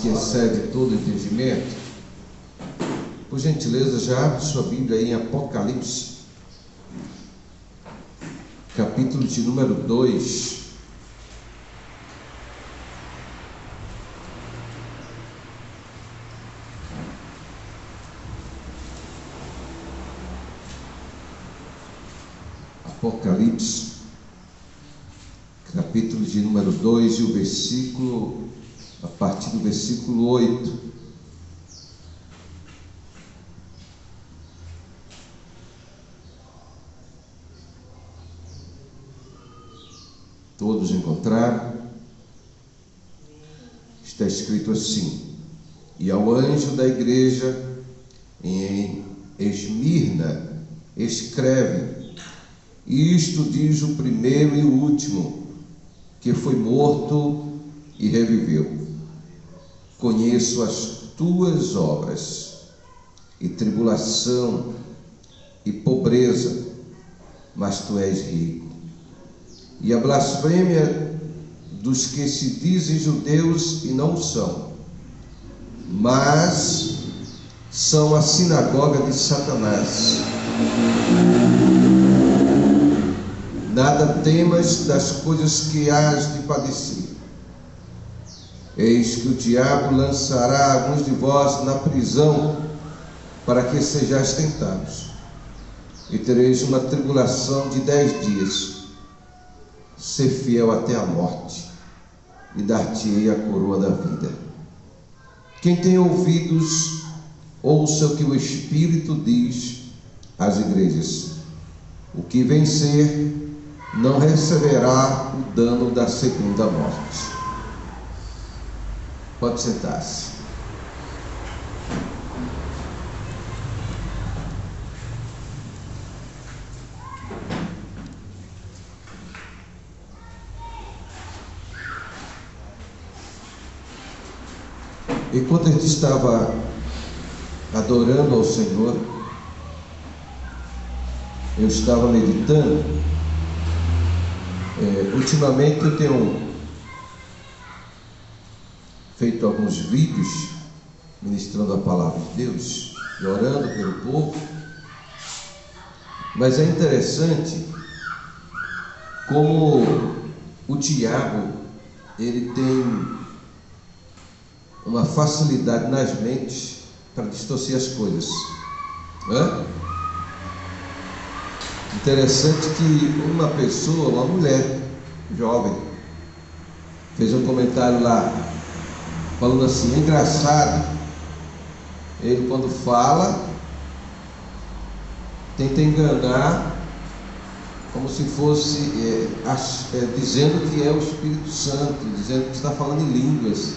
que excede todo entendimento. Por gentileza, já abre sua Bíblia aí em Apocalipse, capítulo de número 2. Apocalipse, capítulo de número 2 e o versículo, a partir do versículo 8. Todos encontraram? Está escrito assim: e ao anjo da igreja em Esmirna escreve: isto diz o primeiro e o último, que foi morto e reviveu. Conheço as tuas obras, e tribulação, e pobreza, mas tu és rico. E a blasfêmia dos que se dizem judeus e não são, mas são a sinagoga de Satanás. Nada temas das coisas que hás de padecer. Eis que o diabo lançará alguns de vós na prisão, para que sejais tentados, e tereis uma tribulação de 10 dias. Ser fiel até a morte, e dar-te-ei a coroa da vida. Quem tem ouvidos, ouça o que o Espírito diz às igrejas. O que vencer não receberá o dano da segunda morte. Pode sentar-se. Enquanto a gente estava adorando ao Senhor, eu estava meditando. Ultimamente eu tenho feito alguns vídeos ministrando a palavra de Deus e orando pelo povo, mas é interessante como o diabo, ele tem uma facilidade nas mentes para distorcer as coisas, Interessante que uma pessoa, uma mulher jovem, fez um comentário lá, falando assim: é engraçado, ele quando fala, tenta enganar, como se fosse dizendo que é o Espírito Santo, dizendo que está falando em línguas.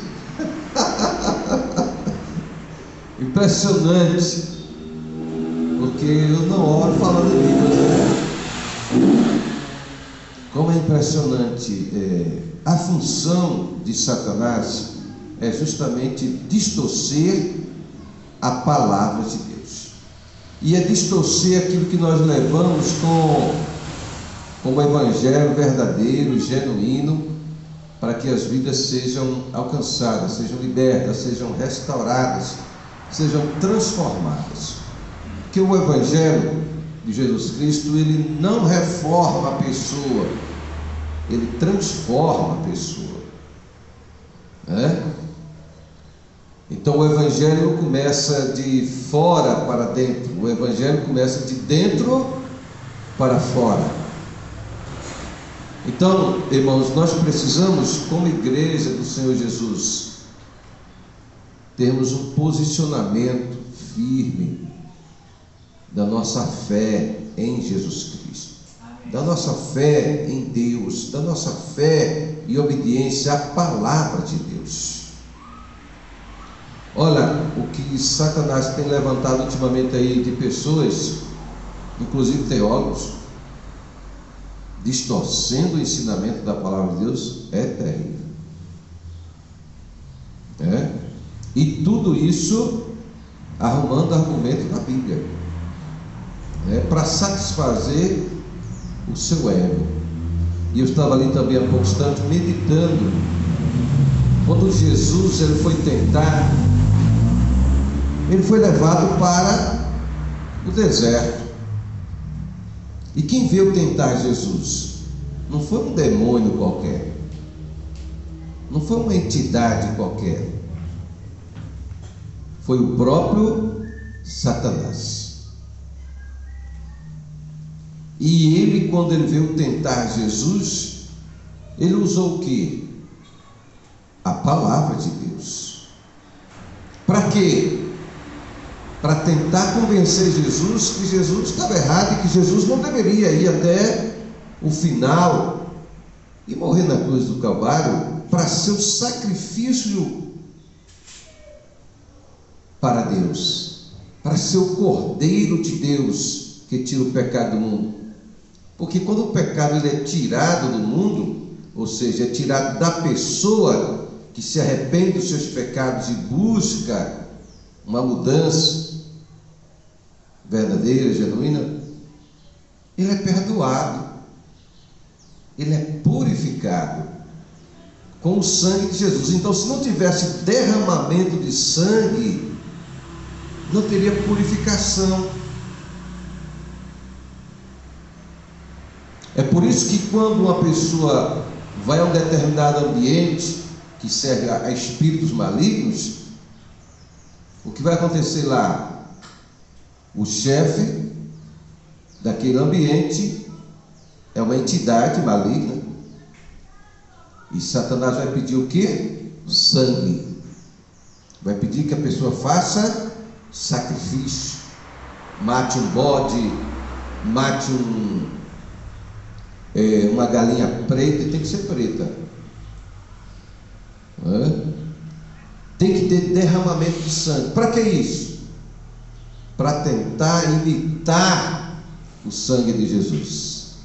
Impressionante, porque eu não oro falando em línguas, né? Como é impressionante. A função de Satanás é justamente distorcer a palavra de Deus, e é distorcer aquilo que nós levamos como evangelho verdadeiro, genuíno, para que as vidas sejam alcançadas, sejam libertas, sejam restauradas, sejam transformadas. Porque o Evangelho de Jesus Cristo, ele não reforma a pessoa, ele transforma a pessoa, Então o Evangelho não começa de fora para dentro, o Evangelho começa de dentro para fora. Então, irmãos, nós precisamos, como igreja do Senhor Jesus, termos um posicionamento firme da nossa fé em Jesus Cristo, da nossa fé em Deus, da nossa fé e obediência à palavra de Deus. Olha, o que Satanás tem levantado ultimamente aí de pessoas, inclusive teólogos, distorcendo o ensinamento da palavra de Deus, é terrível. E tudo isso arrumando argumento na Bíblia, para satisfazer o seu ego. E eu estava ali também há pouco instante meditando Quando Jesus ele foi tentar, ele foi levado para o deserto. E quem veio tentar Jesus? Não foi um demônio qualquer, não foi uma entidade qualquer, foi o próprio Satanás. E ele, quando ele veio tentar Jesus, ele usou o quê? A palavra de Deus. Para quê? Para tentar convencer Jesus que Jesus estava errado e que Jesus não deveria ir até o final e morrer na cruz do Calvário para ser o sacrifício para Deus, para ser o Cordeiro de Deus que tira o pecado do mundo. Porque quando o pecado ele é tirado do mundo, ou seja, é tirado da pessoa que se arrepende dos seus pecados e busca uma mudança verdadeira, genuína, ele é perdoado, ele é purificado com o sangue de Jesus. Então, se não tivesse derramamento de sangue, não teria purificação. É por isso que quando uma pessoa vai a um determinado ambiente que serve a espíritos malignos, o que vai acontecer lá? O chefe daquele ambiente é uma entidade maligna, e Satanás vai pedir o quê? Sangue. Vai pedir que a pessoa faça sacrifício, mate um bode, mate uma galinha preta, e tem que ser preta. Tem que ter derramamento de sangue. Para que isso? Para tentar imitar o sangue de Jesus.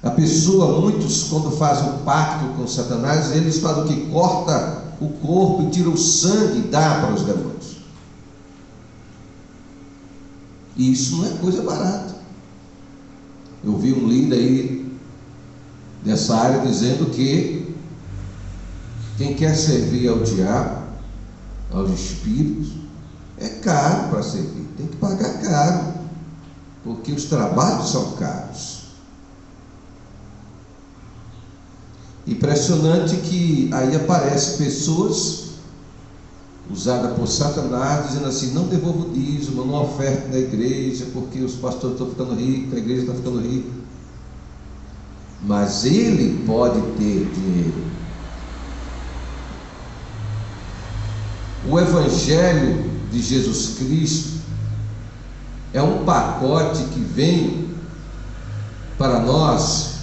A pessoa, muitos quando fazem um pacto com Satanás, eles fazem o que? Corta o corpo e tira o sangue e dá para os demônios. E isso não é coisa barata. Eu vi um líder aí dessa área dizendo que quem quer servir ao diabo, aos espíritos, é caro para servir, tem que pagar caro, porque os trabalhos são caros. Impressionante que aí aparecem pessoas usadas por Satanás, dizendo assim: não devolva o dízimo, não oferte na igreja, porque os pastores estão ficando ricos, a igreja está ficando rica. Mas ele pode ter dinheiro. O Evangelho de Jesus Cristo é um pacote que vem para nós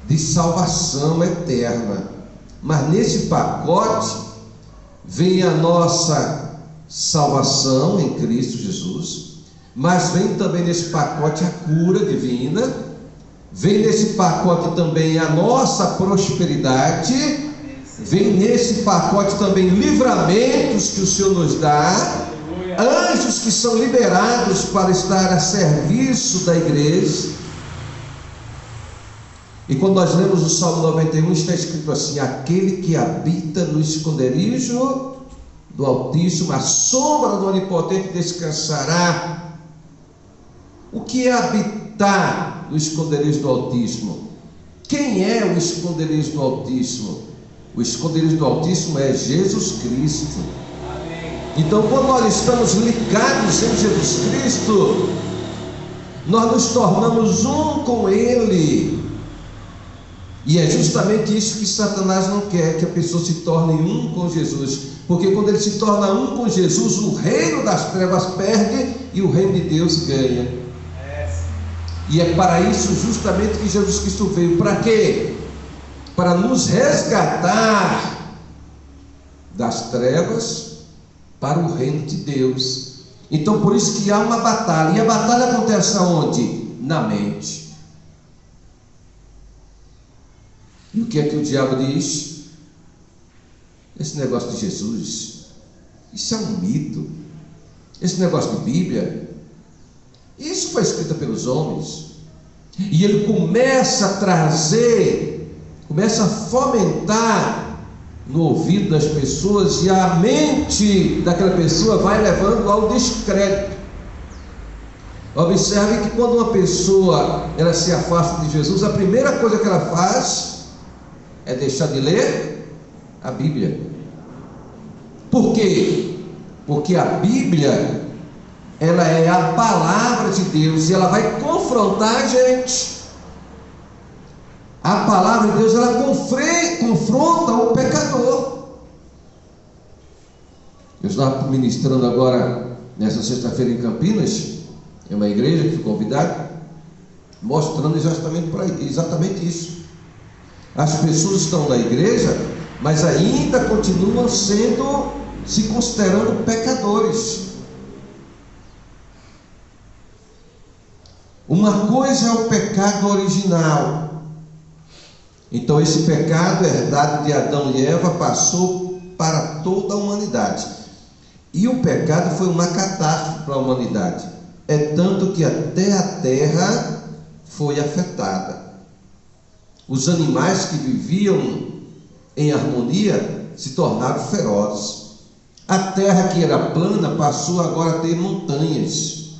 de salvação eterna, mas nesse pacote vem a nossa salvação em Cristo Jesus, mas vem também nesse pacote a cura divina, vem nesse pacote também a nossa prosperidade, vem nesse pacote também livramentos que o Senhor nos dá, anjos que são liberados para estar a serviço da igreja. E quando nós lemos o Salmo 91, está escrito assim: aquele que habita no esconderijo do Altíssimo, a sombra do Onipotente descansará. O que é habitar no esconderijo do Altíssimo? Quem é o esconderijo do Altíssimo? O esconderijo do Altíssimo é Jesus Cristo. Então, quando nós estamos ligados em Jesus Cristo, nós nos tornamos um com Ele. E é justamente isso que Satanás não quer, que a pessoa se torne um com Jesus. Porque quando ele se torna um com Jesus, o reino das trevas perde e o reino de Deus ganha. E é para isso justamente que Jesus Cristo veio. Para quê? Para nos resgatar das trevas para o reino de Deus. Então por isso que há uma batalha. E a batalha acontece aonde? Na mente. E o que é que o diabo diz? Esse negócio de Jesus, isso é um mito. Esse negócio de Bíblia, isso foi escrito pelos homens. E ele começa a trazer começa a fomentar no ouvido das pessoas, e a mente daquela pessoa vai levando ao descrédito. Observe que quando uma pessoa ela se afasta de Jesus, a primeira coisa que ela faz é deixar de ler a Bíblia. Por quê? Porque a Bíblia, ela é a palavra de Deus, e ela vai confrontar a gente. A palavra de Deus, ela confronta o pecador. Eu estava ministrando agora, nessa sexta-feira em Campinas, em uma igreja que fui convidado, mostrando exatamente isso. As pessoas estão na igreja, mas ainda continuam se considerando pecadores. Uma coisa é o pecado original. Então esse pecado herdado de Adão e Eva passou para toda a humanidade. E o pecado foi uma catástrofe para a humanidade. É tanto que até a terra foi afetada. Os animais que viviam em harmonia se tornaram ferozes. A terra que era plana passou agora a ter montanhas.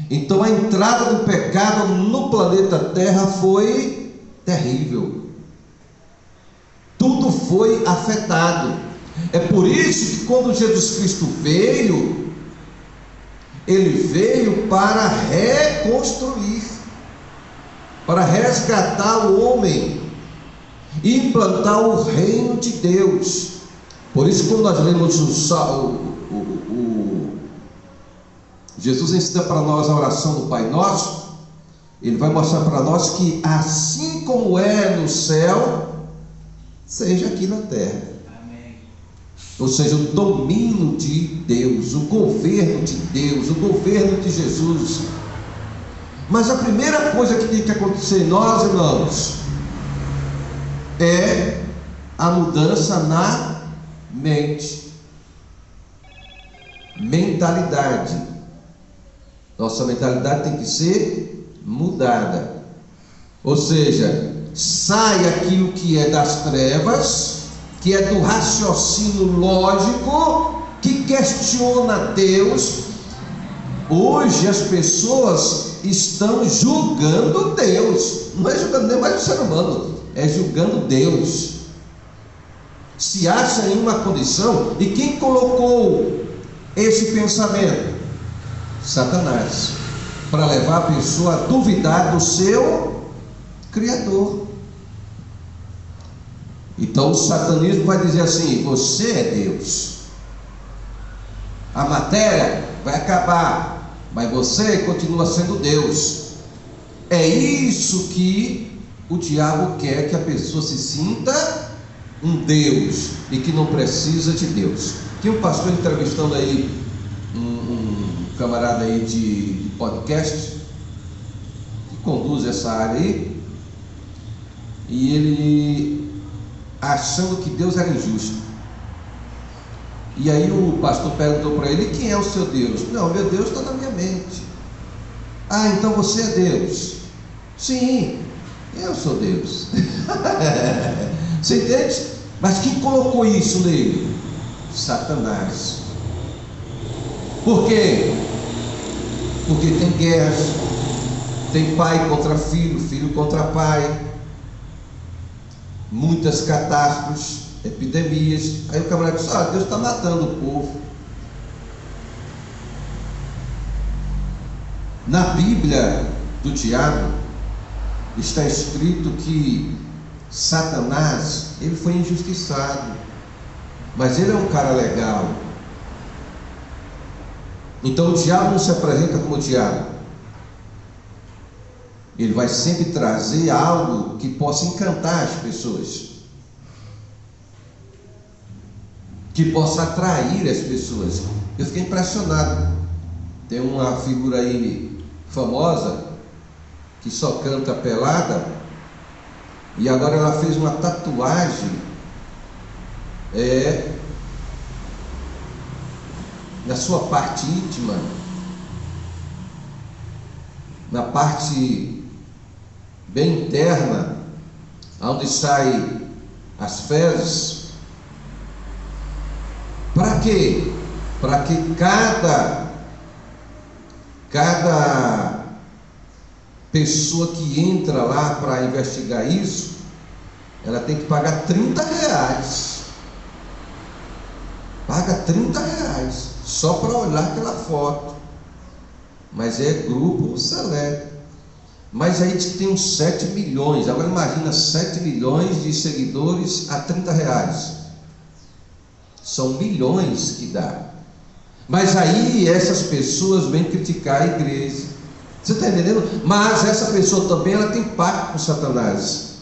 Então a entrada do pecado no planeta Terra foi terrível. Tudo foi afetado. É por isso que quando Jesus Cristo veio, Ele veio para reconstruir, para resgatar o homem e implantar o reino de Deus. Por isso, quando nós lemos Jesus ensina para nós a oração do Pai Nosso, Ele vai mostrar para nós que assim como é no céu, seja aqui na terra. Amém. Ou seja, o domínio de Deus, o governo de Deus, o governo de Jesus. Mas a primeira coisa que tem que acontecer em nós, irmãos, é a mudança na mente, mentalidade. Nossa mentalidade tem que ser mudada. Ou seja, sai aquilo que é das trevas, que é do raciocínio lógico, que questiona Deus. Hoje as pessoas estão julgando Deus, não é julgando nem mais o ser humano, é julgando Deus. Se acha em uma condição, e quem colocou esse pensamento? Satanás, para levar a pessoa a duvidar do seu Criador. Então o satanismo vai dizer assim: você é Deus, a matéria vai acabar, mas você continua sendo Deus. É isso que o diabo quer, que a pessoa se sinta um Deus e que não precisa de Deus. Tinha um pastor entrevistando aí um camarada aí de podcast que conduz essa área aí, e ele achando que Deus era injusto. E aí o pastor perguntou para ele: quem é o seu Deus? Não, meu Deus está na minha mente. Ah, então você é Deus? Sim, eu sou Deus. Você entende? Mas quem colocou isso nele? Satanás. Por quê? Porque tem guerra, tem pai contra filho, filho contra pai, muitas catástrofes, epidemias. Aí o camarada diz: Deus está matando o povo. Na Bíblia do Tiago está escrito que Satanás, ele foi injustiçado, mas ele é um cara legal. Então o diabo não se apresenta como o diabo. Ele vai sempre trazer algo que possa encantar as pessoas, que possa atrair as pessoas. Eu fiquei impressionado. Tem uma figura aí famosa que só canta pelada, e agora ela fez uma tatuagem na sua parte íntima, na parte bem interna, onde saem as fezes. Para quê? Para que cada pessoa que entra lá para investigar isso, ela tem que pagar R$30. Paga R$30 só para olhar aquela foto. Mas é grupo seleto. Mas aí diz que tem uns 7 milhões. Agora imagina 7 milhões de seguidores a R$30. São milhões que dá. Mas aí essas pessoas vêm criticar a igreja. Você está entendendo? Mas essa pessoa também, ela tem pacto com Satanás.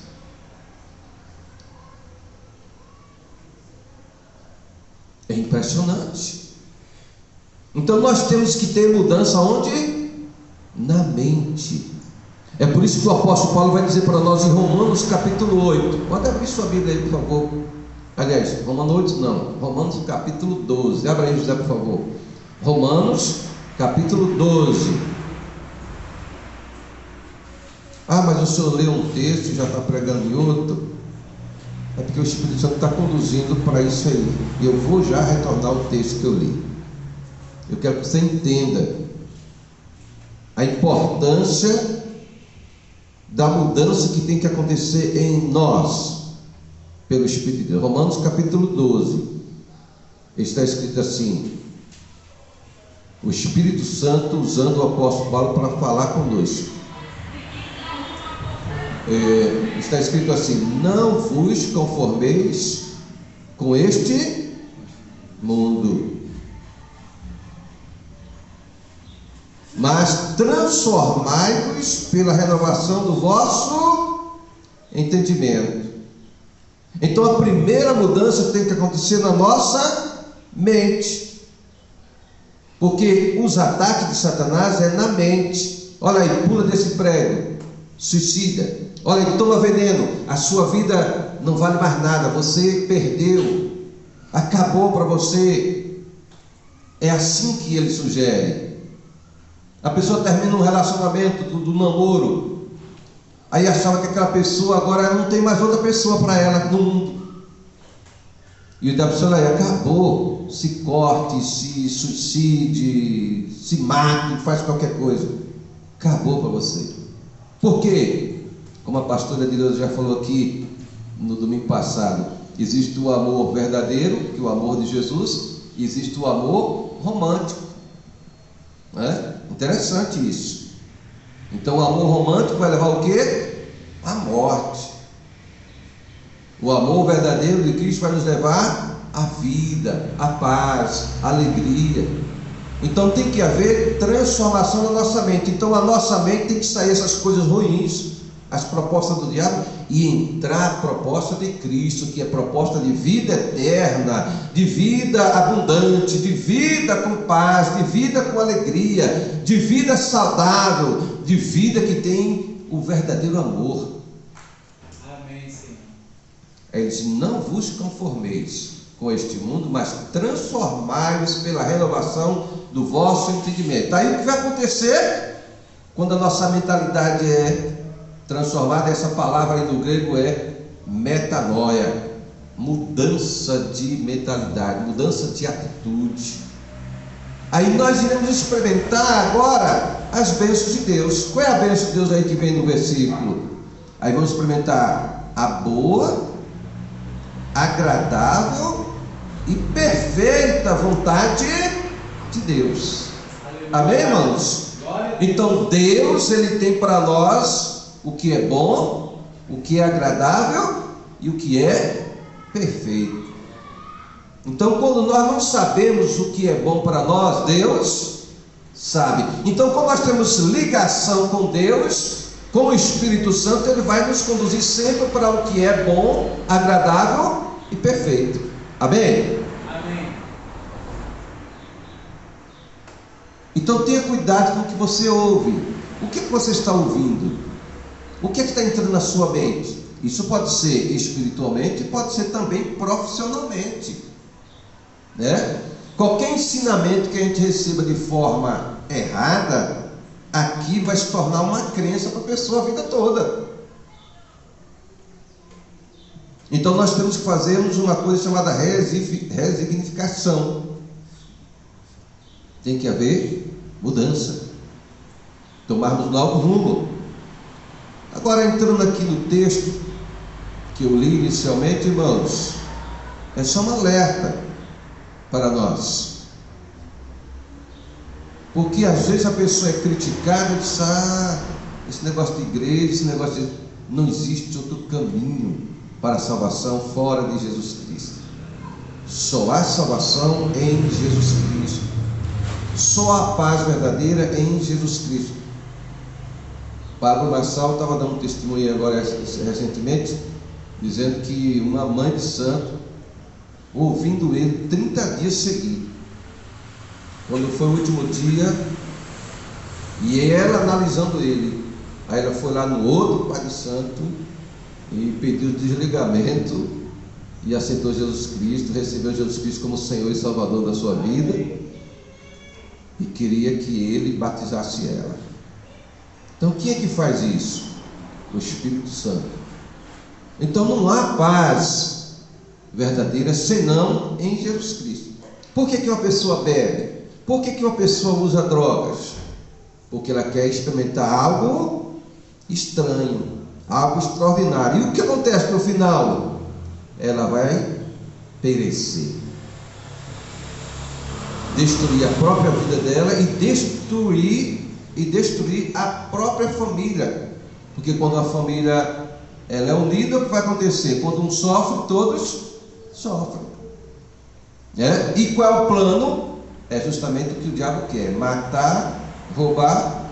É impressionante. Então nós temos que ter mudança onde? Na mente. É por isso que o apóstolo Paulo vai dizer para nós em Romanos capítulo 8. Pode abrir sua Bíblia aí, por favor. Aliás, Romanos 8 não, Romanos capítulo 12. Abra aí, José, por favor. Romanos capítulo 12. Ah, mas o senhor leu um texto e já está pregando em outro. É porque o Espírito Santo está conduzindo para isso aí. E eu vou já retornar ao texto que eu li. Eu quero que você entenda a importância da mudança que tem que acontecer em nós, pelo Espírito de Deus. Romanos capítulo 12. Está escrito assim: o Espírito Santo usando o apóstolo Paulo para falar conosco. Está escrito assim: não vos conformeis com este mundo, mas transformai-vos pela renovação do vosso entendimento. Então a primeira mudança tem que acontecer na nossa mente, porque os ataques de Satanás é na mente. Olha aí, pula desse prédio, suicida. Olha aí, toma veneno, a sua vida não vale mais nada, você perdeu, acabou para você. É assim que ele sugere. A pessoa termina um relacionamento do namoro, aí achava que aquela pessoa agora não tem mais outra pessoa para ela no mundo. E o diabo falou: acabou, se corte, se suicide, se mate, faz qualquer coisa. Acabou para você. Por quê? Como a pastora de Deus já falou aqui no domingo passado, existe o amor verdadeiro, que é o amor de Jesus, e existe o amor romântico. Interessante isso. Então o amor romântico vai levar o quê? A morte. O amor verdadeiro de Cristo vai nos levar à vida, à paz, à alegria. Então tem que haver transformação na nossa mente. Então a nossa mente tem que sair essas coisas ruins, as propostas do diabo, e entrar a proposta de Cristo, que é proposta de vida eterna, de vida abundante, de vida com paz, de vida com alegria, de vida saudável, de vida que tem o verdadeiro amor. Amém, Senhor. Ele diz: não vos conformeis com este mundo, mas transformai-vos pela renovação do vosso entendimento. Aí o que vai acontecer quando a nossa mentalidade é transformada? Essa palavra aí do grego é metanoia, mudança de mentalidade, mudança de atitude. Aí nós iremos experimentar agora as bênçãos de Deus. Qual é a bênção de Deus aí que vem no versículo? Aí vamos experimentar a boa, agradável e perfeita vontade de Deus. Amém, irmãos? Então Deus, ele tem para nós o que é bom, o que é agradável e o que é perfeito. Então quando nós não sabemos o que é bom para nós, Deus sabe. Então quando nós temos ligação com Deus, com o Espírito Santo, ele vai nos conduzir sempre para o que é bom, agradável e perfeito. Amém? Amém. Então tenha cuidado com o que você ouve. O que você está ouvindo? O que está entrando na sua mente? Isso pode ser espiritualmente, pode ser também profissionalmente, né? Qualquer ensinamento que a gente receba de forma errada, aqui vai se tornar uma crença para a pessoa a vida toda. Então nós temos que fazermos uma coisa chamada resignificação. Tem que haver mudança, tomarmos novo rumo. Agora, entrando aqui no texto que eu li inicialmente, irmãos, é só um alerta para nós. Porque às vezes a pessoa é criticada e diz: esse negócio de igreja, esse negócio de... Não existe outro caminho para a salvação fora de Jesus Cristo. Só há salvação em Jesus Cristo. Só há paz verdadeira em Jesus Cristo. Pablo Marçal estava dando um testemunho agora recentemente, dizendo que uma mãe de santo, ouvindo ele 30 dias seguidos, quando foi o último dia, e ela analisando ele, aí ela foi lá no outro pai de santo e pediu desligamento e aceitou Jesus Cristo, recebeu Jesus Cristo como Senhor e Salvador da sua vida e queria que ele batizasse ela. Então quem é que faz isso? O Espírito Santo. Então não há paz verdadeira senão em Jesus Cristo. Por que uma pessoa bebe? Por que uma pessoa usa drogas? Porque ela quer experimentar algo estranho, algo extraordinário. E o que acontece no final? Ela vai perecer, destruir a própria vida dela e destruir a própria família. Porque quando a família ela é unida, o que vai acontecer? Quando um sofre, todos sofrem. E qual é o plano? É justamente o que o diabo quer: matar, roubar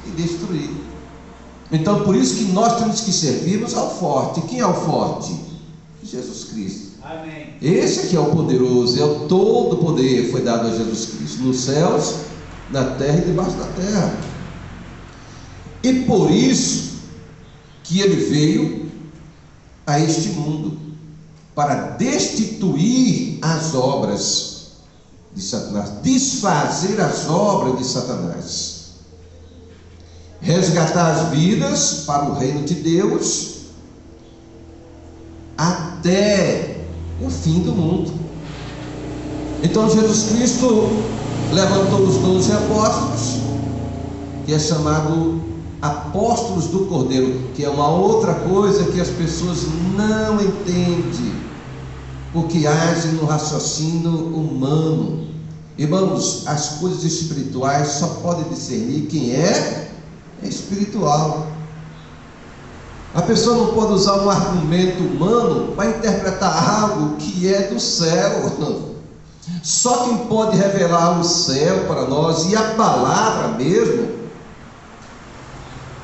e destruir. Então por isso que nós temos que servirmos ao forte. Quem é o forte? Jesus Cristo. Amém. Esse aqui é o poderoso, é o todo poder foi dado a Jesus Cristo, nos céus, na terra e debaixo da terra. E por isso que ele veio a este mundo, para destituir as obras de Satanás, desfazer as obras de Satanás, resgatar as vidas para o reino de Deus até o fim do mundo. Então Jesus Cristo levantou os 12 apóstolos, que é chamado apóstolos do Cordeiro, que é uma outra coisa que as pessoas não entendem, porque agem no raciocínio humano. Irmãos, as coisas espirituais só podem discernir quem é espiritual. A pessoa não pode usar um argumento humano para interpretar algo que é do céu. Só quem pode revelar o céu para nós, e a palavra mesmo,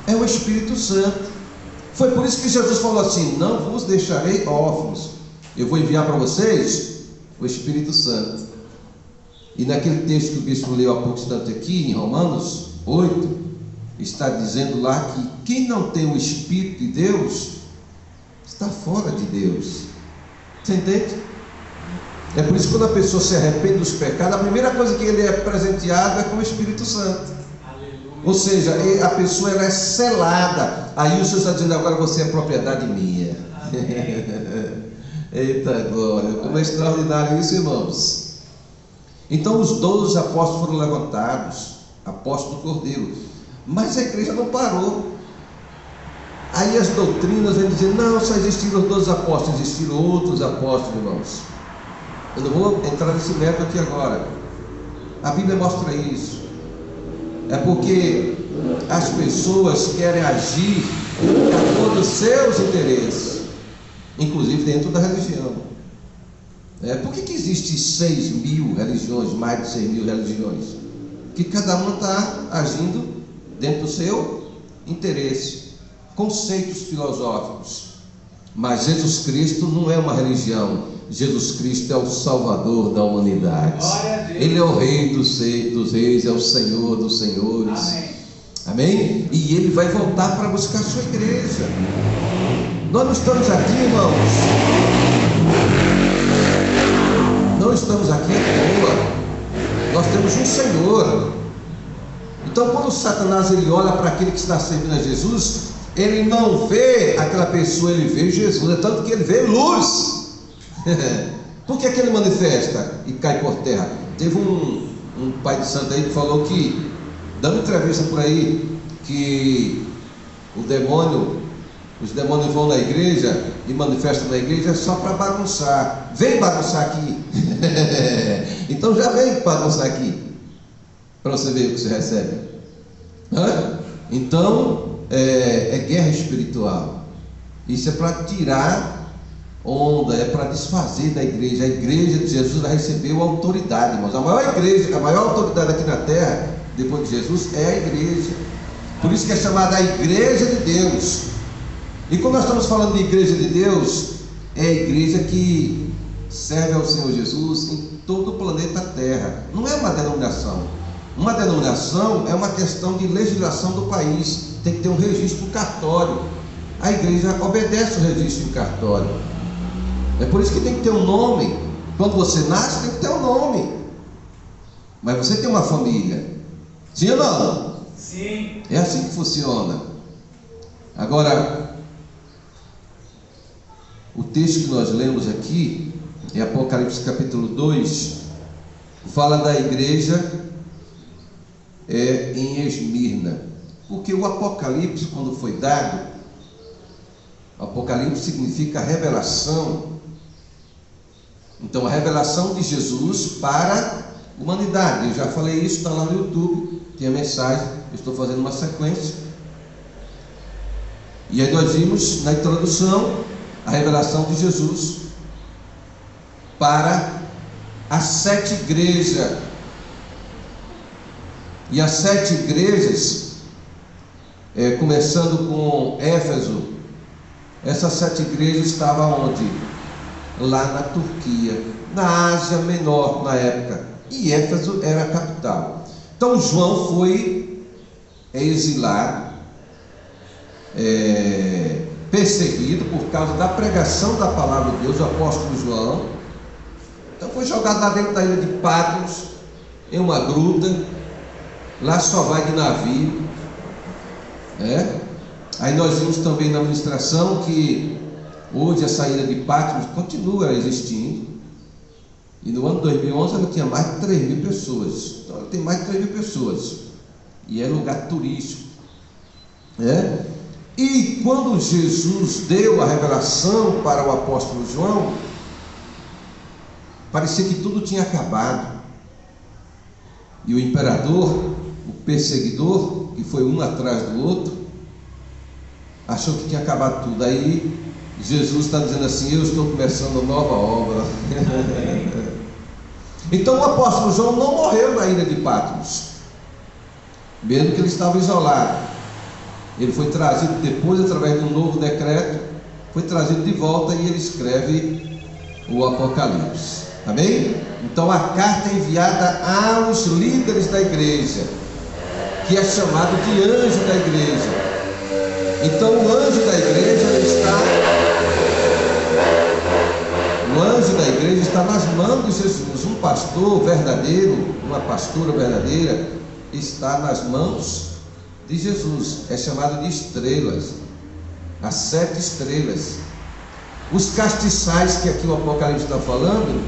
é o Espírito Santo. Foi por isso que Jesus falou assim: não vos deixarei órfãos, eu vou enviar para vocês o Espírito Santo. E naquele texto que o bispo leu há pouco instante aqui, em Romanos 8, está dizendo lá que quem não tem o Espírito de Deus está fora de Deus. Você entende? É por isso que quando a pessoa se arrepende dos pecados, a primeira coisa que ele é presenteado é com o Espírito Santo. Aleluia. Ou seja, a pessoa ela é selada. Aí o Senhor está dizendo: agora você é propriedade minha. Eita glória, como é extraordinário isso, irmãos. Então os 12 apóstolos foram levantados, apóstolos do Cordeiro, mas a igreja não parou. Aí as doutrinas vêm dizer: não, só existiram os 12 apóstolos. Existiram outros apóstolos, irmãos. Eu não vou entrar nesse método aqui agora. A Bíblia mostra isso. É porque as pessoas querem agir de acordo com os seus interesses, inclusive dentro da religião. Por que existe 6.000 religiões, mais de 6.000 religiões? Que cada uma está agindo dentro do seu interesse, conceitos filosóficos. Mas Jesus Cristo não é uma religião. Jesus Cristo é o Salvador da humanidade. Ele é o Rei dos reis, é o Senhor dos senhores. Amém. Amém? E Ele vai voltar para buscar a sua igreja. Nós não estamos aqui, irmãos, não estamos aqui à toa. Nós temos um Senhor. Então quando Satanás ele olha para aquele que está servindo a Jesus, ele não vê aquela pessoa, ele vê Jesus, é tanto que ele vê luz. Por que ele manifesta e cai por terra? Teve um pai de santo aí que falou que, dando entrevista por aí, que os demônios vão na igreja e manifestam na igreja só para bagunçar. Vem bagunçar aqui. Então já vem bagunçar aqui, para você ver o que você recebe. Então é guerra espiritual. Isso é para tirar onda, é para desfazer da igreja. A igreja de Jesus já recebeu autoridade, irmãos. A maior igreja, a maior autoridade aqui na terra, depois de Jesus, é a igreja. Por isso que é chamada a igreja de Deus. E quando nós estamos falando de igreja de Deus, é a igreja que serve ao Senhor Jesus em todo o planeta Terra. Não é uma denominação. Uma denominação é uma questão de legislação do país. Tem que ter um registro cartório. A igreja obedece o registro em cartório. É por isso que tem que ter um nome. Quando você nasce, tem que ter um nome. Mas você tem uma família. Sim ou não? Sim. É assim que funciona. Agora, o texto que nós lemos aqui, em Apocalipse capítulo 2, fala da igreja em Esmirna. Porque o Apocalipse, quando foi dado, Apocalipse significa revelação. Então, a revelação de Jesus para a humanidade. Eu já falei isso, está lá no YouTube, tem a mensagem, eu estou fazendo uma sequência. E aí nós vimos na introdução a revelação de Jesus para as 7 igrejas. E as 7 igrejas, começando com Éfeso, essas 7 igrejas estavam onde? Lá na Turquia, na Ásia Menor na época, e Éfeso era a capital. Então João foi exilado, perseguido por causa da pregação da palavra de Deus, o apóstolo João. Então foi jogado lá dentro da ilha de Patmos, em uma gruta. Lá só vai de navio. Aí nós vimos também na ministração que hoje essa ilha de Patmos continua existindo. E no ano 2011 ela tinha mais de 3.000 pessoas. Então ela tem mais de 3.000 pessoas. E é lugar turístico. E quando Jesus deu a revelação para o apóstolo João, parecia que tudo tinha acabado. E o imperador, o perseguidor, que foi um atrás do outro, achou que tinha acabado tudo. Aí Jesus está dizendo assim: eu estou começando uma nova obra. Então o apóstolo João não morreu na ilha de Patmos, mesmo que ele estava isolado. Ele foi trazido depois, através de um novo decreto, foi trazido de volta e ele escreve o Apocalipse. Amém? Então a carta é enviada aos líderes da igreja, que é chamado de anjo da igreja. Então o anjo da igreja está nas mãos de Jesus. Um pastor verdadeiro, uma pastora verdadeira, está nas mãos de Jesus. É chamado de estrelas, as 7 estrelas. Os castiçais que aqui o Apocalipse está falando,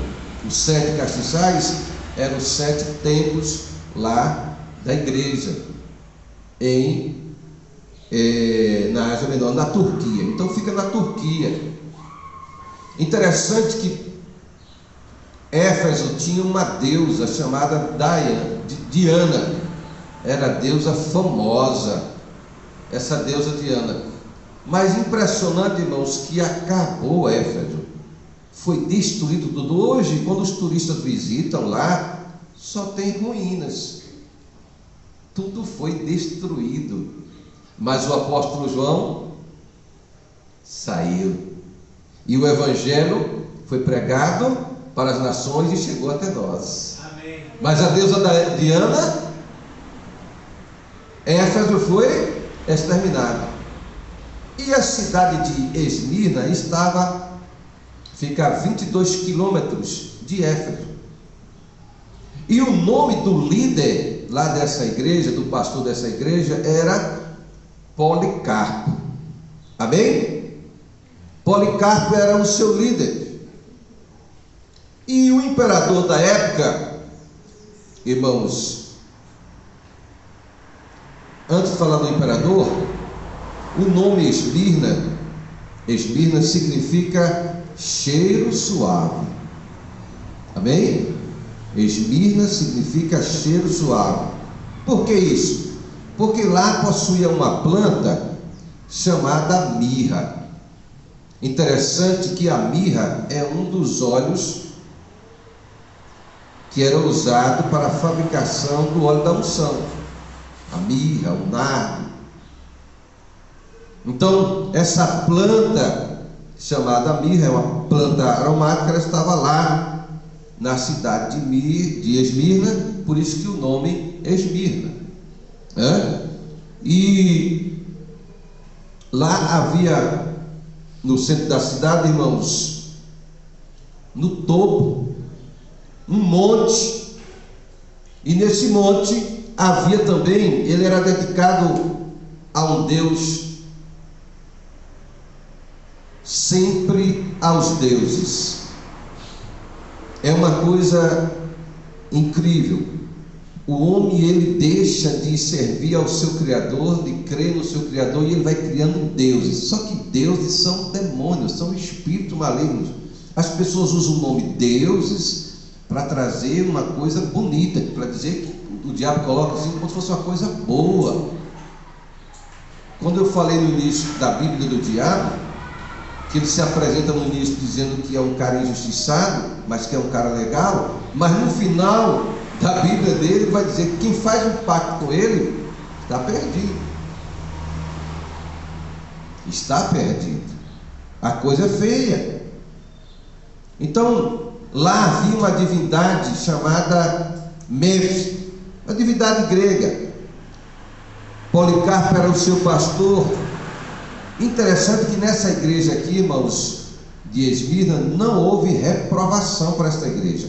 os 7 castiçais, eram os 7 templos lá da igreja na Ásia Menor, na Turquia. Então fica na Turquia. Interessante que Éfeso tinha uma deusa chamada Diana. Era deusa famosa, essa deusa Diana. Mas impressionante, irmãos, que acabou Éfeso. Foi destruído tudo. Hoje, quando os turistas visitam lá, só tem ruínas. Tudo foi destruído. Mas o apóstolo João saiu. E o evangelho foi pregado para as nações e chegou até nós. Amém. Mas a deusa Diana, Éfeso foi exterminado. E a cidade de Esmirna fica a 22 quilômetros de Éfeso. E o nome do líder lá dessa igreja, do pastor dessa igreja, era Policarpo. Amém? Policarpo era o seu líder. E o imperador da época, irmãos, antes de falar do imperador, o nome Esmirna significa cheiro suave. Amém? Esmirna significa cheiro suave. Por que isso? Porque lá possuía uma planta chamada mirra. Interessante que a mirra é um dos óleos que era usado para a fabricação do óleo da unção. A mirra, o nardo. Então, essa planta chamada mirra é uma planta aromática, ela estava lá na cidade de Esmirna, por isso que o nome Esmirna. E lá havia, no centro da cidade, irmãos, no topo, um monte, e nesse monte havia também, ele era dedicado a um Deus, sempre aos deuses. É uma coisa incrível. O homem, ele deixa de servir ao seu Criador, de crer no seu Criador, e ele vai criando deuses. Só que deuses são demônios, são espíritos malignos. As pessoas usam o nome deuses para trazer uma coisa bonita, para dizer que o diabo coloca assim como se fosse uma coisa boa. Quando eu falei no início da Bíblia do diabo, que ele se apresenta no início dizendo que é um cara injustiçado, mas que é um cara legal, mas no final da Bíblia dele vai dizer que quem faz um pacto com ele está perdido. Está perdido. A coisa é feia. Então, lá havia uma divindade chamada Mênfis, uma divindade grega. Policarpo era o seu pastor. Interessante que nessa igreja aqui, irmãos, de Esmirna, não houve reprovação para esta igreja.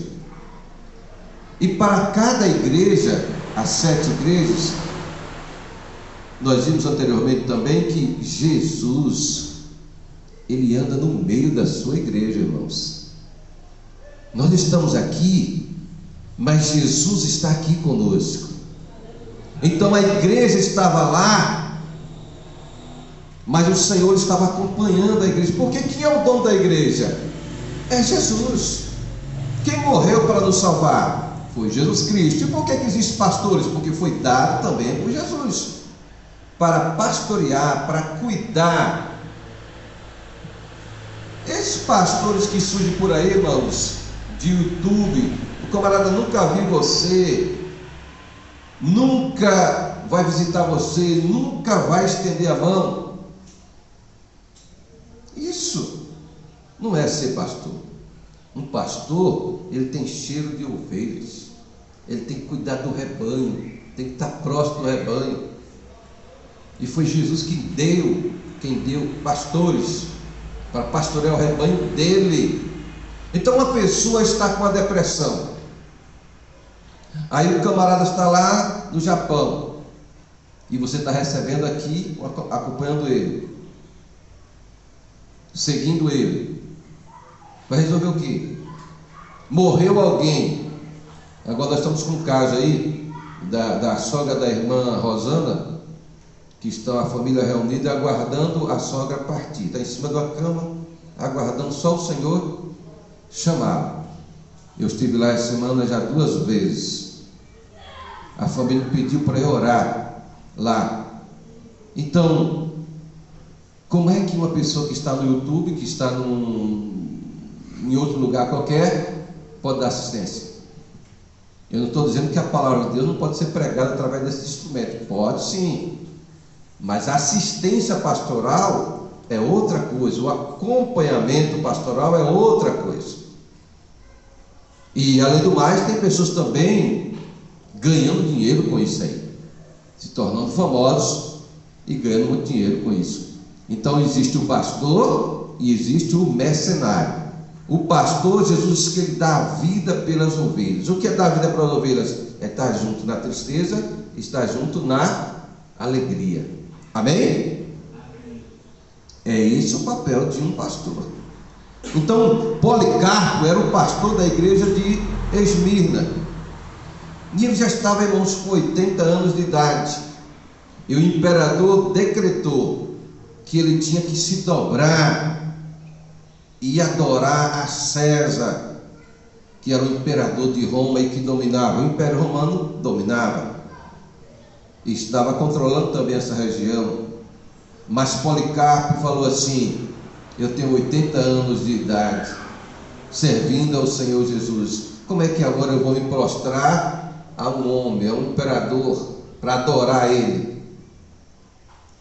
E para cada igreja, as 7 igrejas, nós vimos anteriormente também que Jesus, ele anda no meio da sua igreja, irmãos. Nós estamos aqui, mas Jesus está aqui conosco. Então a igreja estava lá, mas o Senhor estava acompanhando a igreja. Porque quem é o dono da igreja? É Jesus. Quem morreu para nos salvar? Foi Jesus Cristo. E por que existem pastores? Porque foi dado também por Jesus, para pastorear, para cuidar. Esses pastores que surgem por aí, irmãos, de YouTube, o camarada nunca viu você, nunca vai visitar você, nunca vai estender a mão. Isso não é ser pastor. Um pastor, ele tem cheiro de ovelhas, ele tem que cuidar do rebanho, tem que estar próximo do rebanho. E foi Jesus quem deu pastores para pastorear o rebanho dele. Então uma pessoa está com a depressão, aí o camarada está lá no Japão, e você está recebendo aqui, acompanhando ele, seguindo ele. Vai resolver o quê? Morreu alguém. Agora nós estamos com um caso aí da sogra da irmã Rosana, que está a família reunida aguardando a sogra partir. Está em cima de uma cama, aguardando só o Senhor chamá-la. Eu estive lá essa semana já 2 vezes. A família pediu para eu orar lá. Então, como é que uma pessoa que está no YouTube, que está em outro lugar qualquer, pode dar assistência? Eu não estou dizendo que a palavra de Deus não pode ser pregada através desse instrumento. Pode sim, mas a assistência pastoral é outra coisa, o acompanhamento pastoral é outra coisa. E além do mais, tem pessoas também ganhando dinheiro com isso aí, se tornando famosos e ganhando muito dinheiro com isso. Então existe o pastor e existe o mercenário. O pastor, Jesus disse que ele dá a vida pelas ovelhas. O que é dar a vida pelas ovelhas? É estar junto na tristeza, estar junto na alegria. Amém? É esse o papel de um pastor. Então, Policarpo era o pastor da igreja de Esmirna. E ele já estava, irmãos, com 80 anos de idade. E o imperador decretou que ele tinha que se dobrar e adorar a César, que era o imperador de Roma e que dominava. O Império Romano dominava e estava controlando também essa região. Mas Policarpo falou assim: eu tenho 80 anos de idade, servindo ao Senhor Jesus. Como é que agora eu vou me prostrar a um homem, a um imperador, para adorar ele?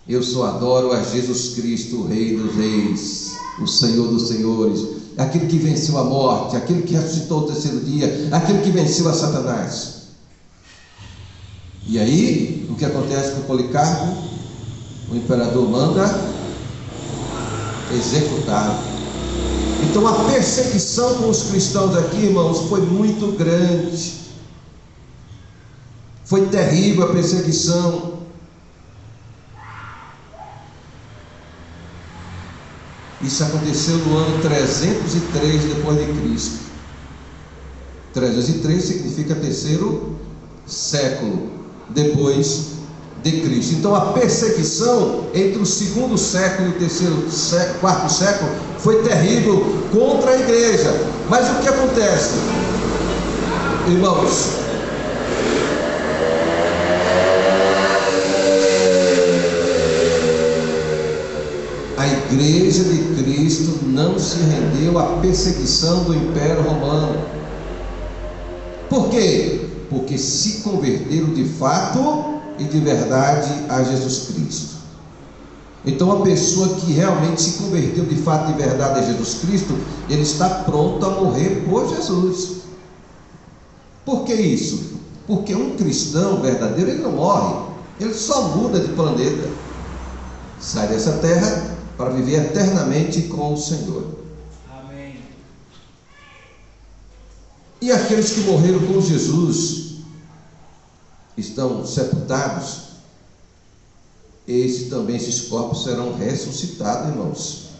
Eu só adoro a Jesus Cristo, o Rei dos Reis, o Senhor dos Senhores, aquele que venceu a morte, aquele que ressuscitou o terceiro dia, aquele que venceu a Satanás. E aí, o que acontece com Policarpo? O imperador manda executá-lo. Então a perseguição com os cristãos aqui, irmãos, foi muito grande. Foi terrível a perseguição. Isso aconteceu no ano 303 depois de Cristo. 303 significa terceiro século depois de Cristo. Então a perseguição entre o segundo século e o quarto século foi terrível contra a igreja. Mas o que acontece, irmãos? A igreja de Cristo não se rendeu à perseguição do Império Romano. Por quê? Porque se converteram de fato e de verdade a Jesus Cristo. Então a pessoa que realmente se converteu de fato e de verdade a Jesus Cristo, ele está pronto a morrer por Jesus. Por que isso? Porque um cristão verdadeiro, ele não morre, ele só muda de planeta, sai dessa terra para viver eternamente com o Senhor. Amém. E aqueles que morreram com Jesus estão sepultados, esses corpos serão ressuscitados, irmãos.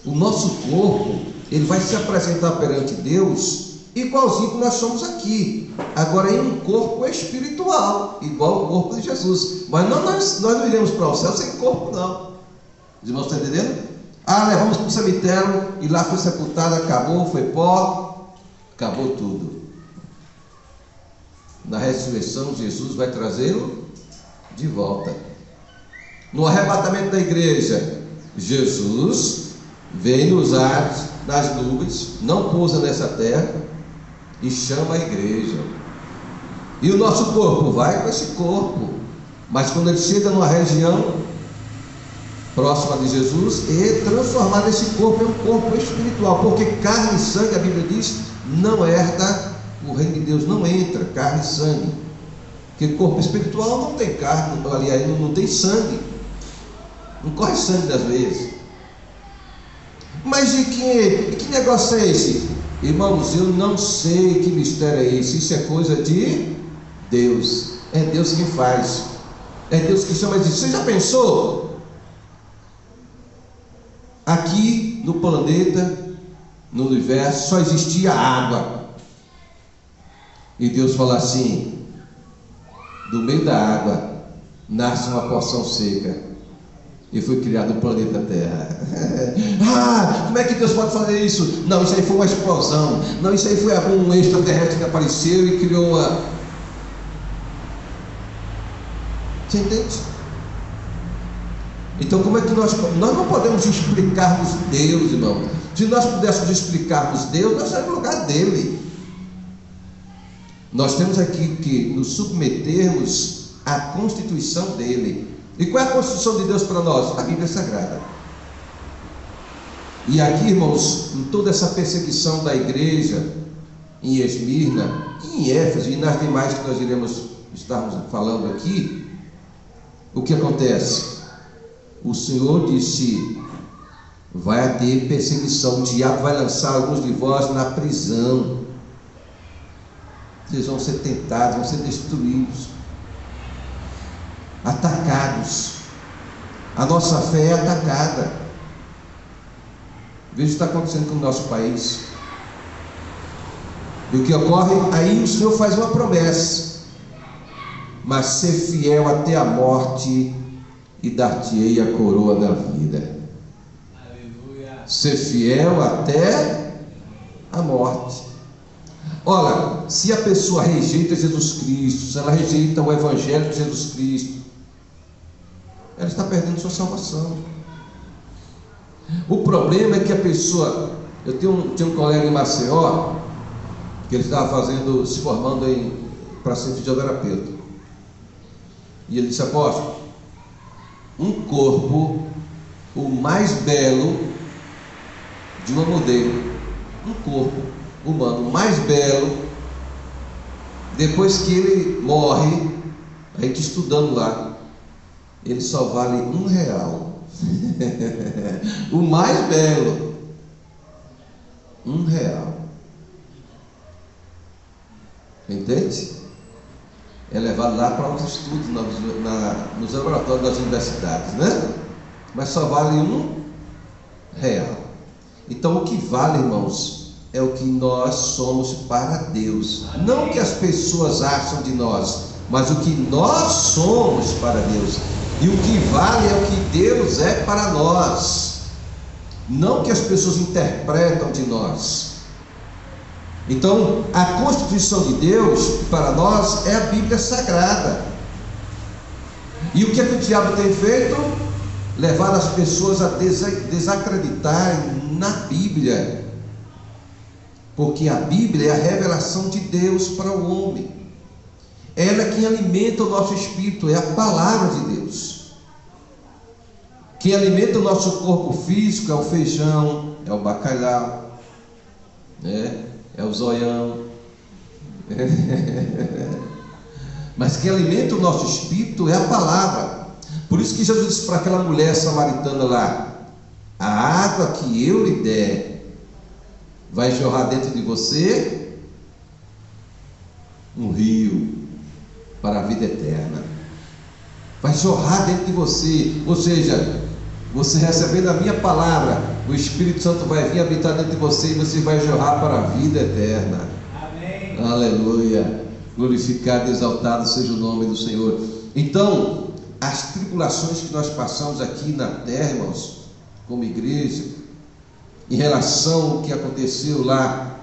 O nosso corpo, ele vai se apresentar perante Deus igualzinho que nós somos aqui, agora em um corpo espiritual, igual ao corpo de Jesus. Mas nós não iremos para o céu sem corpo, não. Os irmãos estão entendendo? Levamos para o cemitério e lá foi sepultado, acabou, foi pó, acabou tudo. Na ressurreição, Jesus vai trazê-lo de volta. No arrebatamento da igreja, Jesus vem nos ares, nas nuvens, não pousa nessa terra e chama a igreja. E o nosso corpo vai com esse corpo, mas quando ele chega numa região próxima de Jesus, é transformado esse corpo em um corpo espiritual, porque carne e sangue, a Bíblia diz, não herda o reino de Deus, não entra carne e sangue. Porque corpo espiritual não tem carne, aliás, não tem sangue, não corre sangue das veias. Mas de que negócio é esse? Irmãos, eu não sei que mistério é esse. Isso é coisa de Deus. É Deus que faz. É Deus que chama disso. Você já pensou? Aqui no planeta, no universo, só existia água. E Deus fala assim: do meio da água nasce uma porção seca. E foi criado o planeta Terra. Como é que Deus pode fazer isso? Não, isso aí foi uma explosão. Não, isso aí foi algum extraterrestre que apareceu e criou uma... Você entende? Então como é que nós não podemos explicarmos Deus, irmão? Se nós pudéssemos explicarmos Deus, nós estaríamos no lugar dele. Nós temos aqui que nos submetermos à constituição dele. E qual é a constituição de Deus para nós? A Bíblia Sagrada. E aqui, irmãos, em toda essa perseguição da igreja em Esmirna, em Éfeso e nas demais que nós iremos estarmos falando aqui, o que acontece? O Senhor disse: vai haver perseguição, o diabo vai lançar alguns de vós na prisão, vocês vão ser tentados, vão ser destruídos, atacados. A nossa fé é atacada. Veja o que está acontecendo com o nosso país. E o que ocorre? Aí o Senhor faz uma promessa: mas ser fiel até a morte, e dar-te-ei a coroa da vida. Aleluia. Ser fiel até a morte. Olha, se a pessoa rejeita Jesus Cristo, se ela rejeita o Evangelho de Jesus Cristo, ela está perdendo sua salvação. O problema é que a pessoa... Eu tinha um colega em Maceió, que ele estava se formando para ser fisioterapeuta. E ele disse: apóstolo, um corpo, o mais belo de uma modelo, um corpo humano mais belo, depois que ele morre, a gente estudando lá, ele só vale R$1. O mais belo, R$1. Entende? É levado lá para os estudos nos laboratórios das universidades, né? Mas só vale R$1. Então o que vale, irmãos, é o que nós somos para Deus. Não o que as pessoas acham de nós, mas o que nós somos para Deus. E o que vale é o que Deus é para nós, não o que as pessoas interpretam de nós. Então, a Constituição de Deus para nós é a Bíblia Sagrada. E o que é que o diabo tem feito? Levar as pessoas a desacreditarem na Bíblia, porque a Bíblia é a revelação de Deus para o homem. Ela é quem alimenta o nosso espírito, é a palavra de Deus. Quem alimenta o nosso corpo físico é o feijão, é o bacalhau, é o zoião. Mas quem alimenta o nosso espírito é a palavra. Por isso que Jesus disse para aquela mulher samaritana lá: a água que eu lhe der vai jorrar dentro de você um rio para a vida eterna. Vai jorrar dentro de você. Ou seja, você recebendo a minha palavra, o Espírito Santo vai vir habitar dentro de você e você vai jorrar para a vida eterna. Amém. Aleluia. Glorificado e exaltado seja o nome do Senhor. Então, as tribulações que nós passamos aqui na terra, irmãos, como igreja, em relação ao que aconteceu lá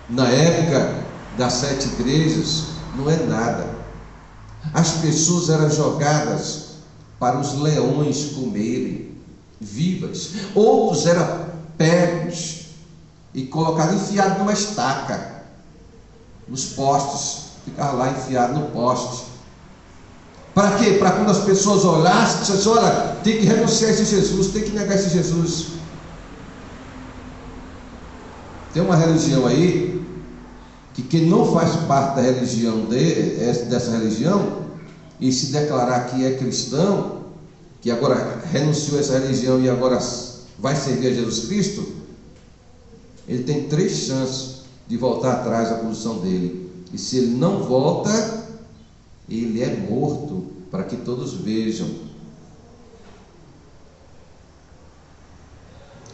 na época das 7 igrejas, não é nada. As pessoas eram jogadas para os leões comerem vivas. Outros eram pegos e colocados, enfiados numa estaca, nos postes, ficavam lá enfiados no poste. Para quê? Para quando as pessoas olhassem, dissessem: olha, tem que renunciar a esse Jesus, tem que negar esse Jesus. Tem uma religião aí que quem não faz parte da religião dessa religião e se declarar que é cristão, que agora renunciou a essa religião e agora vai servir a Jesus Cristo, ele tem 3 chances de voltar atrás da posição dele. E se ele não volta, ele é morto, para que todos vejam.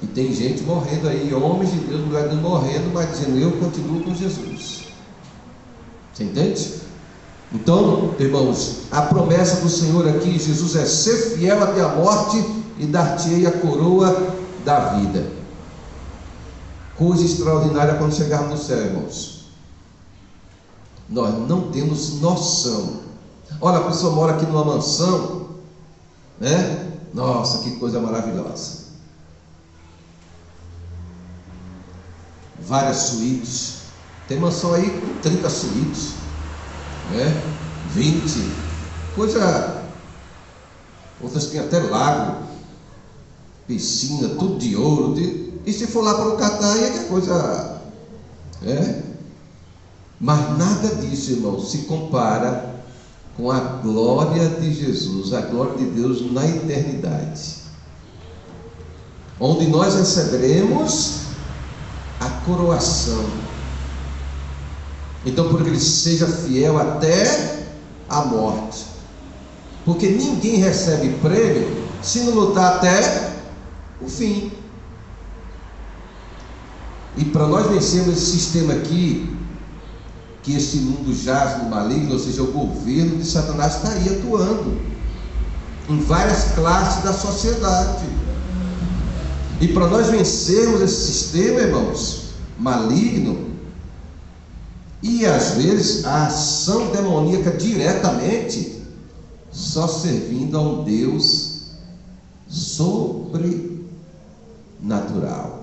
E tem gente morrendo aí, homens de Deus, mulheres de Deus morrendo, mas dizendo: eu continuo com Jesus. Você entende? Então, irmãos, a promessa do Senhor aqui, Jesus, é ser fiel até a morte e dar-te-ei a coroa da vida. Coisa extraordinária quando chegarmos no céu, irmãos. Nós não temos noção. Olha, a pessoa mora aqui numa mansão, né? Nossa, que coisa maravilhosa. Várias suítes. Tem mansão aí com 30 suítes, né? 20. Coisa. Outras têm até lago, piscina, tudo de ouro. E se for lá para o Catar, é que a coisa. Mas nada disso, irmão, se compara com a glória de Jesus, a glória de Deus na eternidade, onde nós receberemos a coroação. Então, porque ele seja fiel até a morte, porque ninguém recebe prêmio se não lutar até o fim. E para nós vencermos esse sistema aqui, que esse mundo jaz no maligno, ou seja, o governo de Satanás está aí atuando em várias classes da sociedade. E para nós vencermos esse sistema, irmãos, maligno, e às vezes a ação demoníaca diretamente, só servindo a um Deus sobrenatural,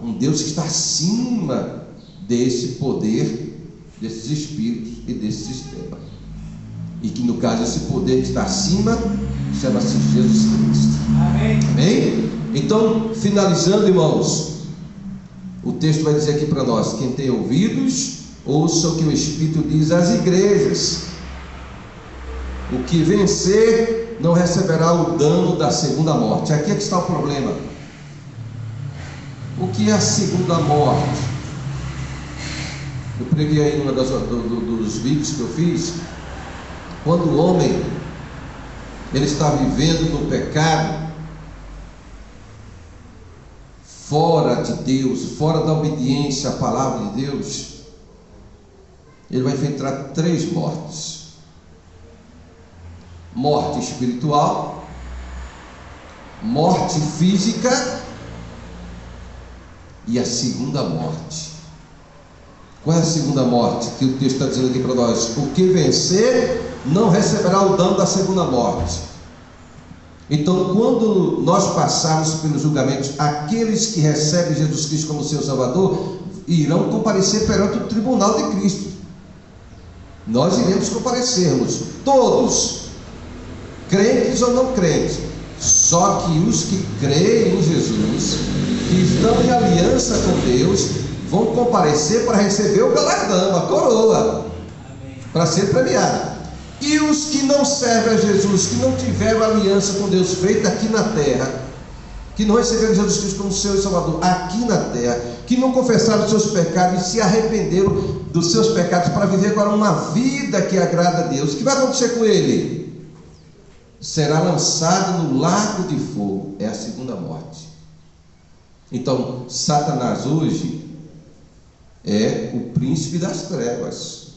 um Deus que está acima desse poder, desses espíritos e desse sistema. E que no caso esse poder que está acima chama-se Jesus Cristo. Amém. Amém? Então, finalizando, irmãos, o texto vai dizer aqui para nós: quem tem ouvidos, ouça o que o Espírito diz às igrejas. O que vencer não receberá o dano da segunda morte. Aqui é que está o problema. O que é a segunda morte? Eu preguei aí em um dos vídeos que eu fiz. Quando o homem ele está vivendo no pecado, fora de Deus, fora da obediência à palavra de Deus, ele vai enfrentar 3 mortes: morte espiritual, morte física e a segunda morte. Qual é a segunda morte que o texto está dizendo aqui para nós? O que vencer não receberá o dano da segunda morte. Então, quando nós passarmos pelos julgamentos, aqueles que recebem Jesus Cristo como seu Salvador irão comparecer perante o tribunal de Cristo. Nós iremos comparecermos, todos, crentes ou não crentes. Só que os que creem em Jesus, que estão em aliança com Deus, vão comparecer para receber o galardão, a coroa, para ser premiado. E os que não servem a Jesus, que não tiveram aliança com Deus feita aqui na terra, que não receberam Jesus Cristo como seu Salvador aqui na terra, que não confessaram os seus pecados e se arrependeram dos seus pecados para viver agora uma vida que agrada a Deus, o que vai acontecer com ele? Será lançado no lago de fogo. É a segunda morte. Então, Satanás hoje é o príncipe das trevas.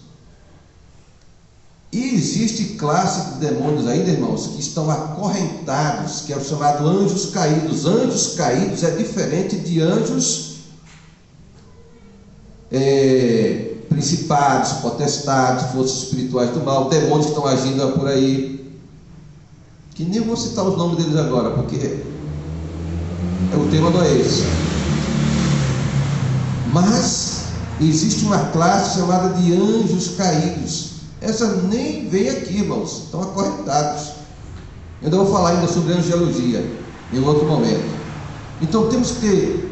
E existe classe de demônios ainda, irmãos, que estão acorrentados, que é o chamado anjos caídos. Anjos caídos é diferente de anjos principados, potestades, forças espirituais do mal, demônios que estão agindo por aí, que nem vou citar os nomes deles agora, porque o tema não é esse. Mas existe uma classe chamada de anjos caídos. Essa nem vem aqui, irmãos, estão acorrentados. Eu ainda vou falar ainda sobre angelologia em um outro momento. Então temos que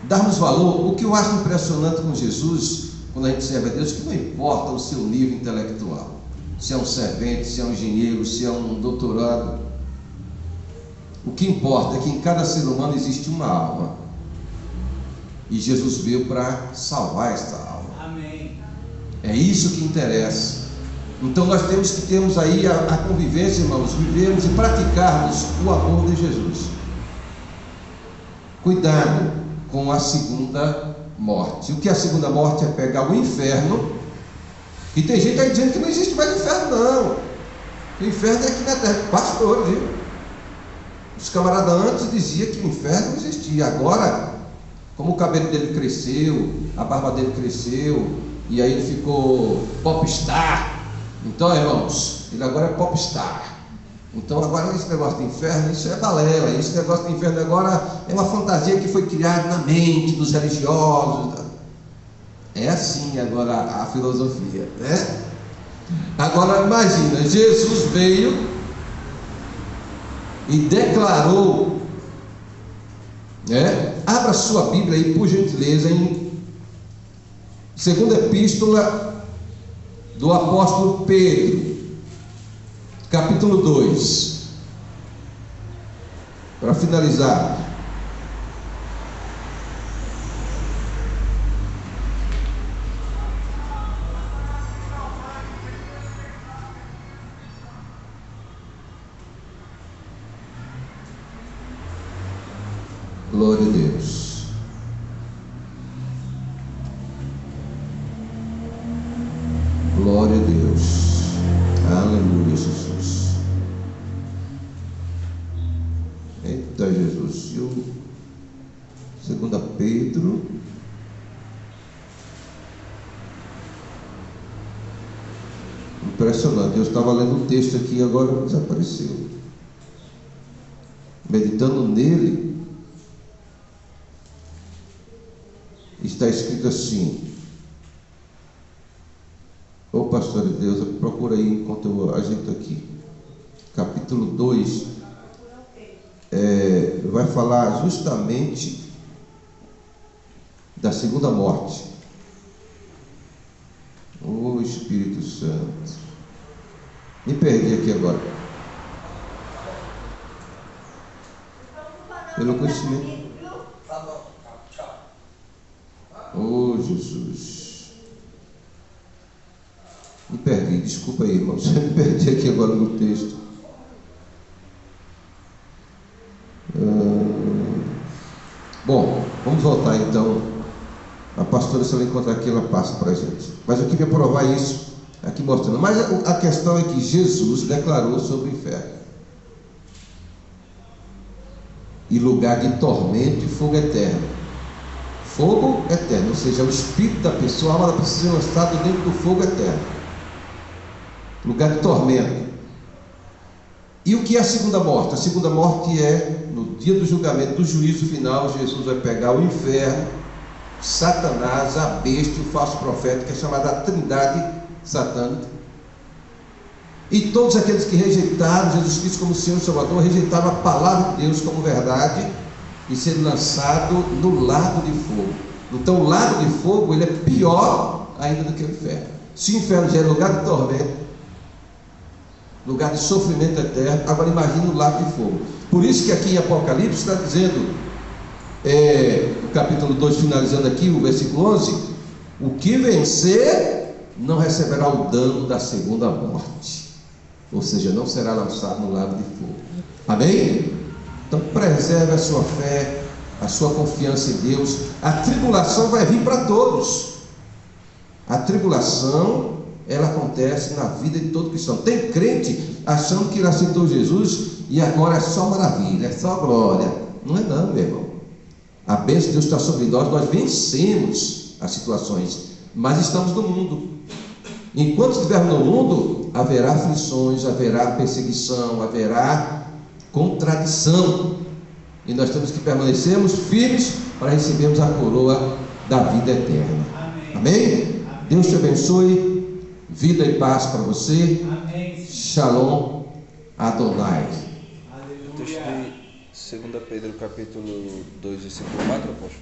darmos valor. O que eu acho impressionante com Jesus, quando a gente serve a Deus, que não importa o seu nível intelectual, se é um servente, se é um engenheiro, se é um doutorado. O que importa é que em cada ser humano existe uma alma, e Jesus veio para salvar esta alma. Amém. É isso que interessa. Então nós temos que termos aí a convivência, irmãos, vivermos e praticarmos o amor de Jesus. Cuidado com a segunda morte. O que é a segunda morte? É pegar o inferno. E tem gente aí dizendo que não existe mais inferno, não. O inferno é aqui na terra. Pastor, viu? Os camaradas antes diziam que o inferno não existia. Agora, como o cabelo dele cresceu, a barba dele cresceu, e aí ele ficou popstar. Então, irmãos, ele agora é popstar. Então agora esse negócio de inferno, isso é balela. Esse negócio de inferno agora é uma fantasia que foi criada na mente dos religiosos. É assim agora a filosofia, né? Agora imagina, Jesus veio e declarou, né? Abra sua Bíblia aí, por gentileza, em segunda epístola do apóstolo Pedro, capítulo 2, para finalizar. Glória a Deus. Glória a Deus. Aleluia, Jesus. Eita, Jesus. E o 2 Pedro. Impressionante. Eu estava lendo um texto aqui e agora desapareceu. Meditando nele, está escrito assim. Ô pastor de Deus, procura aí enquanto eu ajeito aqui. Capítulo 2 vai falar justamente da segunda morte. Ô Espírito Santo, me perdi aqui agora. Pelo conhecimento. Oh Jesus, me perdi, desculpa aí, irmãos. Eu me perdi aqui agora no texto. Bom, vamos voltar então. A pastora, se ela encontrar aqui, ela passa para a gente. Mas eu queria provar isso aqui mostrando. Mas a questão é que Jesus declarou sobre o inferno e lugar de tormento e fogo eterno. Fogo eterno, ou seja, o espírito da pessoa, a alma da pessoa ser lançada dentro do fogo eterno, lugar de tormento. E o que é a segunda morte? A segunda morte é no dia do julgamento, do juízo final. Jesus vai pegar o inferno, Satanás, a besta e o falso profeta, que é chamada a Trindade satânica, e todos aqueles que rejeitaram Jesus Cristo como Senhor e Salvador, rejeitaram a palavra de Deus como verdade, e ser lançado no lago de fogo. Então o lago de fogo, ele é pior ainda do que o inferno. Se o inferno já é lugar de tormento, lugar de sofrimento eterno, agora imagine o lago de fogo. Por isso que aqui em Apocalipse está dizendo, o capítulo 2, finalizando aqui, o versículo 11: o que vencer não receberá o dano da segunda morte, ou seja, não será lançado no lago de fogo. Amém? Então preserve a sua fé, a sua confiança em Deus. A tribulação vai vir para todos. A tribulação, ela acontece na vida de todo cristão. Tem crente achando que ele aceitou Jesus e agora é só maravilha, é só glória. Não é não, meu irmão. A bênção de Deus está sobre nós vencemos as situações, mas estamos no mundo. Enquanto estivermos no mundo, haverá aflições, haverá perseguição, haverá contradição, e nós temos que permanecermos firmes para recebermos a coroa da vida eterna. Amém? Amém? Deus te abençoe, vida e paz para você. Amém. Shalom Adonai. Aleluia. Texto de 2 Pedro capítulo 2, versículo 4, apóstolo.